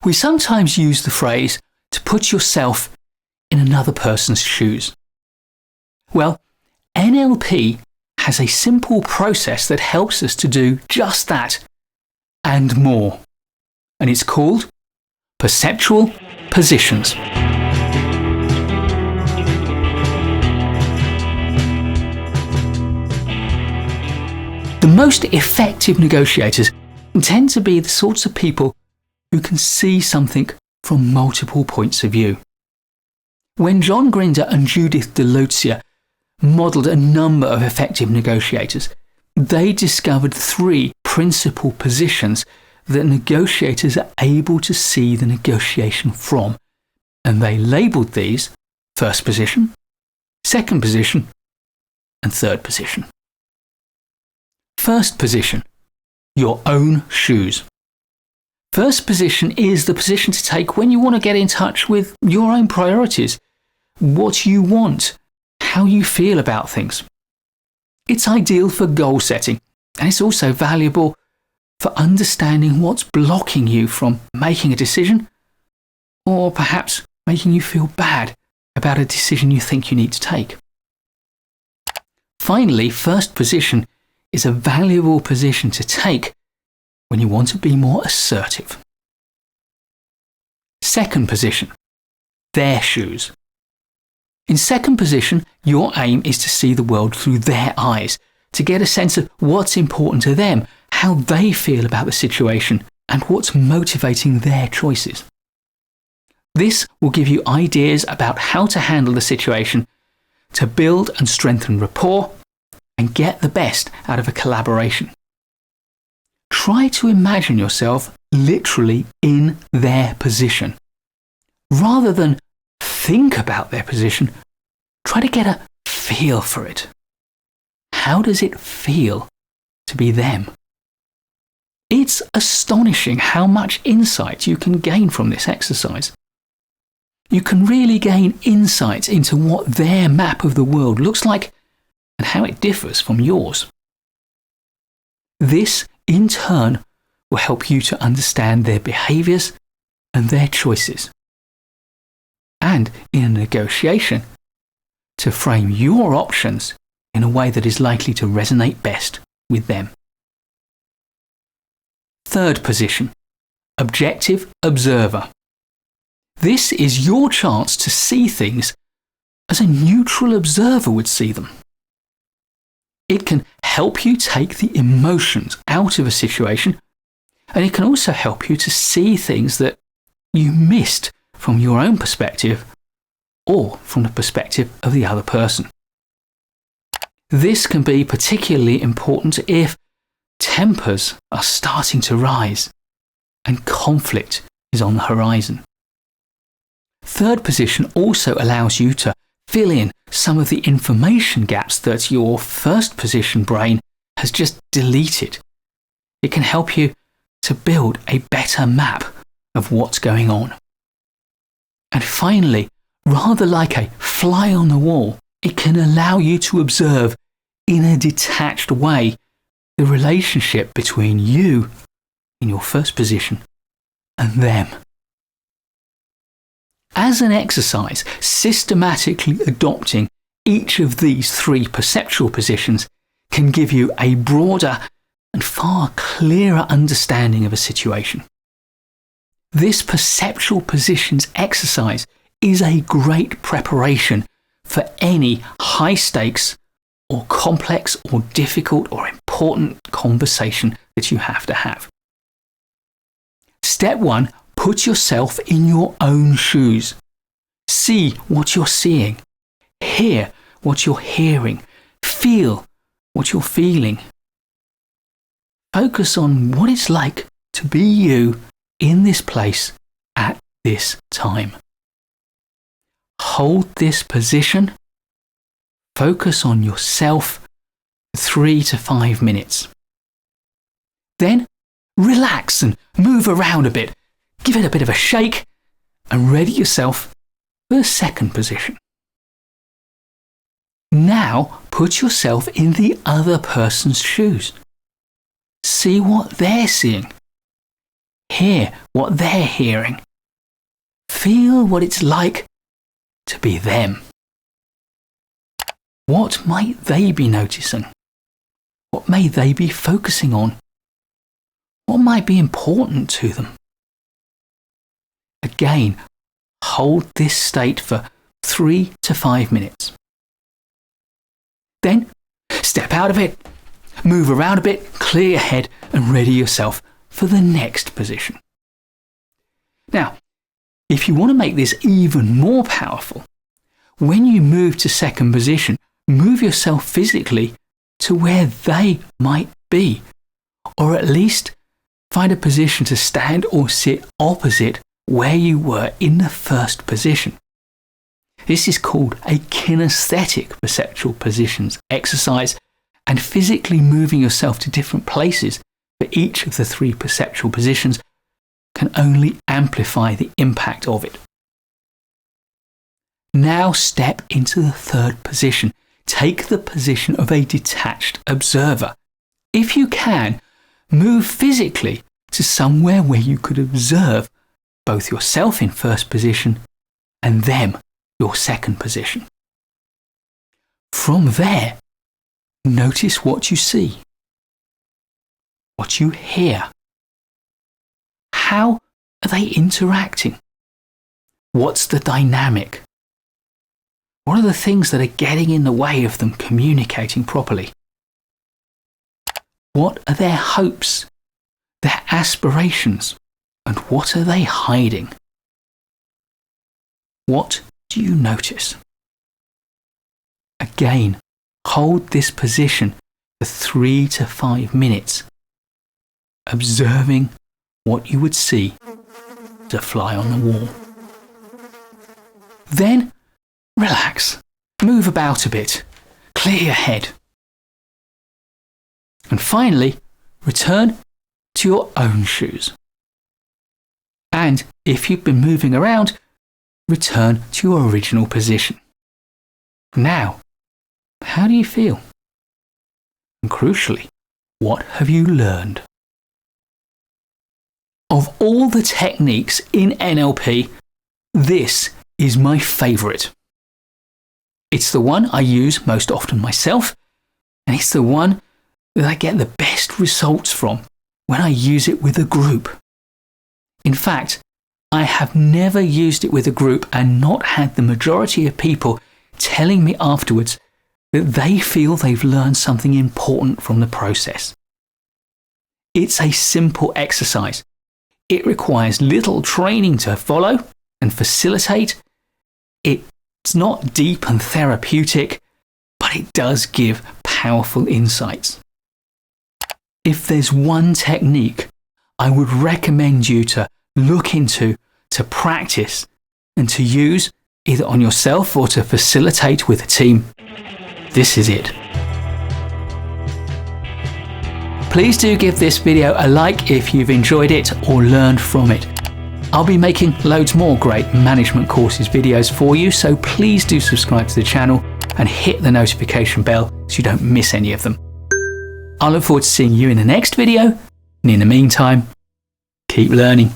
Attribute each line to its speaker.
Speaker 1: We sometimes use the phrase to put yourself in another person's shoes. Well, NLP has a simple process that helps us to do just that and more. And it's called Perceptual Positions. The most effective negotiators tend to be the sorts of people who can see something from multiple points of view. When Grinder and Judith Delozier modelled a number of effective negotiators, they discovered 3 principal positions that negotiators are able to see the negotiation from, and they labelled these first position, second position, and third position. First position, your own shoes. First position is the position to take when you want to get in touch with your own priorities, what you want, how you feel about things. It's ideal for goal setting, and it's also valuable for understanding what's blocking you from making a decision, or perhaps making you feel bad about a decision you think you need to take. Finally, first position is a valuable position to take when you want to be more assertive. Second position, their shoes. In second position, your aim is to see the world through their eyes, to get a sense of what's important to them, how they feel about the situation, and what's motivating their choices. This will give you ideas about how to handle the situation, to build and strengthen rapport, and get the best out of a collaboration. Try to imagine yourself literally in their position. Rather than think about their position, try to get a feel for it. How does it feel to be them? It's astonishing how much insight you can gain from this exercise. You can really gain insight into what their map of the world looks like and how it differs from yours. This, in turn, will help you to understand their behaviours and their choices. And in a negotiation, to frame your options in a way that is likely to resonate best with them. Third position, objective observer. This is your chance to see things as a neutral observer would see them. It can help you take the emotions out of a situation, and it can also help you to see things that you missed from your own perspective or from the perspective of the other person. This can be particularly important if tempers are starting to rise and conflict is on the horizon. Third position also allows you to fill in some of the information gaps that your first position brain has just deleted. It can help you to build a better map of what's going on. And finally, rather like a fly on the wall, it can allow you to observe in a detached way the relationship between you in your first position and them. As an exercise, systematically adopting each of these 3 perceptual positions can give you a broader and far clearer understanding of a situation. This perceptual positions exercise is a great preparation for any high-stakes or complex or difficult or important conversation that you have to have. Step 1. Put yourself in your own shoes. See what you're seeing. Hear what you're hearing. Feel what you're feeling. Focus on what it's like to be you in this place at this time. Hold this position. Focus on yourself for 3 to 5 minutes. Then relax and move around a bit. Give it a bit of a shake and ready yourself for the second position. Now put yourself in the other person's shoes. See what they're seeing. Hear what they're hearing. Feel what it's like to be them. What might they be noticing? What may they be focusing on? What might be important to them? Again, hold this state for 3 to 5 minutes. Then, step out of it, move around a bit, clear your head, and ready yourself for the next position. Now, if you want to make this even more powerful, when you move to second position, move yourself physically to where they might be, or at least find a position to stand or sit opposite where you were in the first position. This is called a Kinesthetic Perceptual Positions exercise, and physically moving yourself to different places for each of the 3 perceptual positions can only amplify the impact of it. Now step into the third position. Take the position of a detached observer. If you can, move physically to somewhere where you could observe both yourself in first position and them, your second position. From there, notice what you see, what you hear. How are they interacting? What's the dynamic? What are the things that are getting in the way of them communicating properly? What are their hopes, their aspirations, and what are they hiding? What do you notice? Again, hold this position for 3 to 5 minutes, observing what you would see as a fly on the wall. Then, relax, move about a bit, clear your head. And finally, return to your own shoes. And if you've been moving around, return to your original position. Now, how do you feel? And crucially, what have you learned? Of all the techniques in NLP, this is my favourite. It's the one I use most often myself, and it's the one that I get the best results from when I use it with a group. In fact, I have never used it with a group and not had the majority of people telling me afterwards that they feel they've learned something important from the process. It's a simple exercise. It requires little training to follow and facilitate. It's not deep and therapeutic, but it does give powerful insights. If there's one technique I would recommend you to look into, to practice, and to use either on yourself or to facilitate with a team, this is it. Please do give this video a like if you've enjoyed it or learned from it. I'll be making loads more great management courses videos for you, so please do subscribe to the channel and hit the notification bell so you don't miss any of them. I look forward to seeing you in the next video, and in the meantime, keep learning.